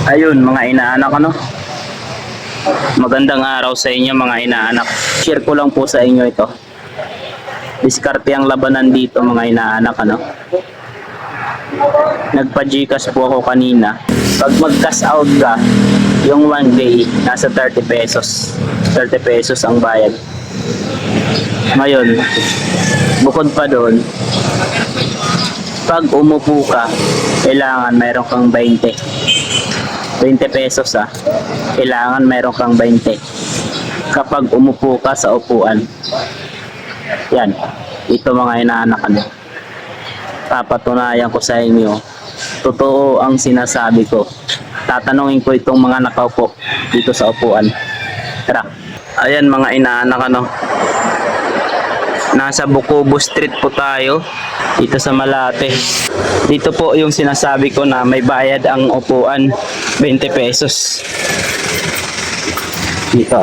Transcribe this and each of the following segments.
Ayun mga inaanak, ano, magandang araw sa inyo mga inaanak. Share ko lang po sa inyo ito. Diskarte ang labanan dito mga inaanak, ano. Nagpa-Gcash po ako kanina. Pag mag-cash out ka, yung 1 day nasa 30 pesos. 30 pesos ang bayad. Ngayon, bukod pa doon, pag umupo ka, kailangan mayroon kang 20 pesos kailangan mayroon kang 20 kapag umupo ka sa upuan. Yan, ito mga inaanak, ano, papatunayan ko sa inyo, totoo ang sinasabi ko. Tatanungin ko itong mga nakaupo dito sa upuan. Tara. Ayan mga inaanak, ano, nasa Bukobo Street po tayo dito sa Malate. Dito po yung sinasabi ko na may bayad ang upuan, 20 pesos. Dito.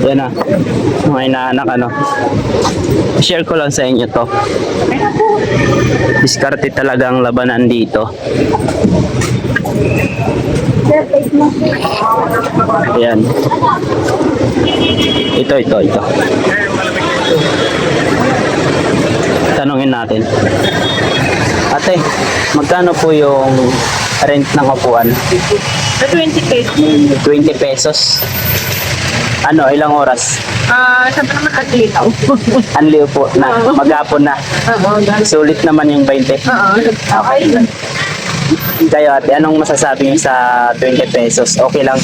Yan na, mga inaanak, ano. Share ko lang sa inyo to. Diskarte talaga ang labanan dito. Ayan. Ito. Tanungin natin. Ate, magkano po yung rent ng upuan? 20 pesos. 20 pesos. Ano, ilang oras? Sabi naman aglitaw. Anliw po na, maghapon na. Oo, Sulit naman yung 20. okay. Kayo ate, anong masasabi niyo sa 20 pesos? Okay lang?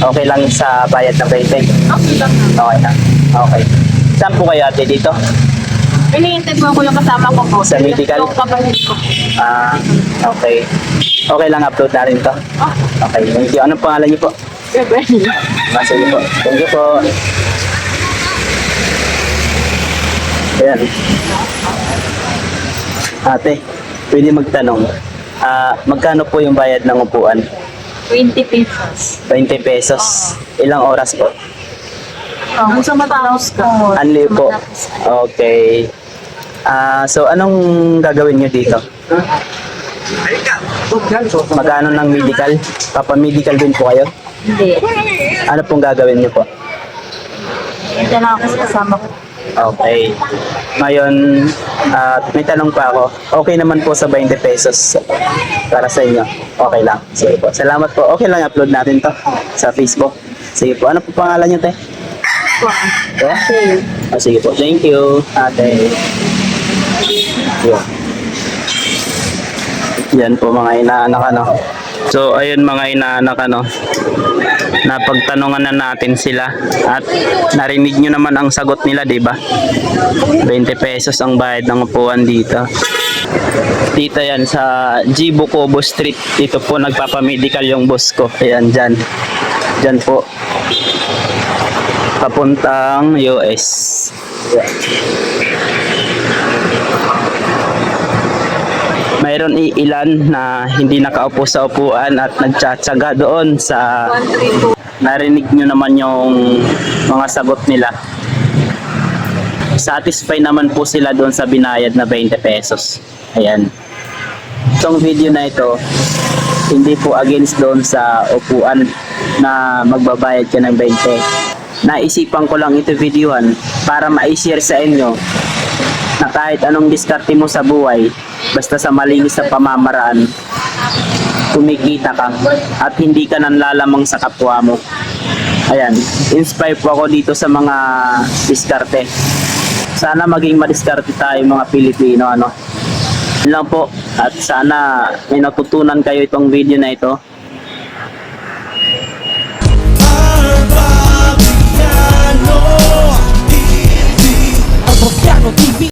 Okay lang sa bayad ng 20? Okay lang. Okay lang. Okay. Saan po kayo ate dito? Iniintay mo ko yung kasama ko po. Sa medical? Yung kapatid ko. Okay. Okay lang, upload na rin to. Okay, thank you. Anong pangalan niyo po? Sige. Sige po. Thank you po. Ayan. Ate, pwede magtanong. Magkano po yung bayad ng upuan? 20 pesos. 20 pesos. Ilang oras po? Kung sa matapos ka. Anli po. Okay. So, anong gagawin nyo dito? Magkano ng medical? Papa-medical din po kayo? Hindi. Ano pong gagawin nyo po? Ito na ako sa kasama ko. Okay. Ngayon, may tanong pa ako. Okay naman po sa 20 pesos para sa inyo? Okay lang. Sige po. Salamat po. Okay lang, upload natin to sa Facebook. Sige po. Ano po pangalan nyo, te? Okay. Sige po. Thank you, ate. Yan po mga inaanak, ano. So, ayun mga inaanak, ano. Napagtanungan na natin sila at narinig nyo naman ang sagot nila, di ba? 20 pesos ang bayad ng upuan dito. Dito yan sa G. Bukobo Street. Dito po nagpapamedical yung boss ko. Ayan, dyan. Dyan po. Papuntang US. Mayroon ilan na hindi nakaupo sa upuan at nagtsatsaga doon sa narinig nyo naman yung mga sagot nila. Satisfied naman po sila doon sa binayad na 20 pesos. Ayan. Itong video na ito, hindi po against doon sa upuan na magbabayad ka ng 20. Naisipan ko lang ito videoan para ma-share sa inyo na kahit anong diskarte mo sa buhay, basta sa malinis na pamamaraan, kumikita ka at hindi ka nanlalamang sa kapwa mo. Ayan, inspire po ako dito sa mga diskarte. Sana maging madiskarte tayo mga Pilipino, ano. Yun lang po, at sana may natutunan kayo itong video na ito.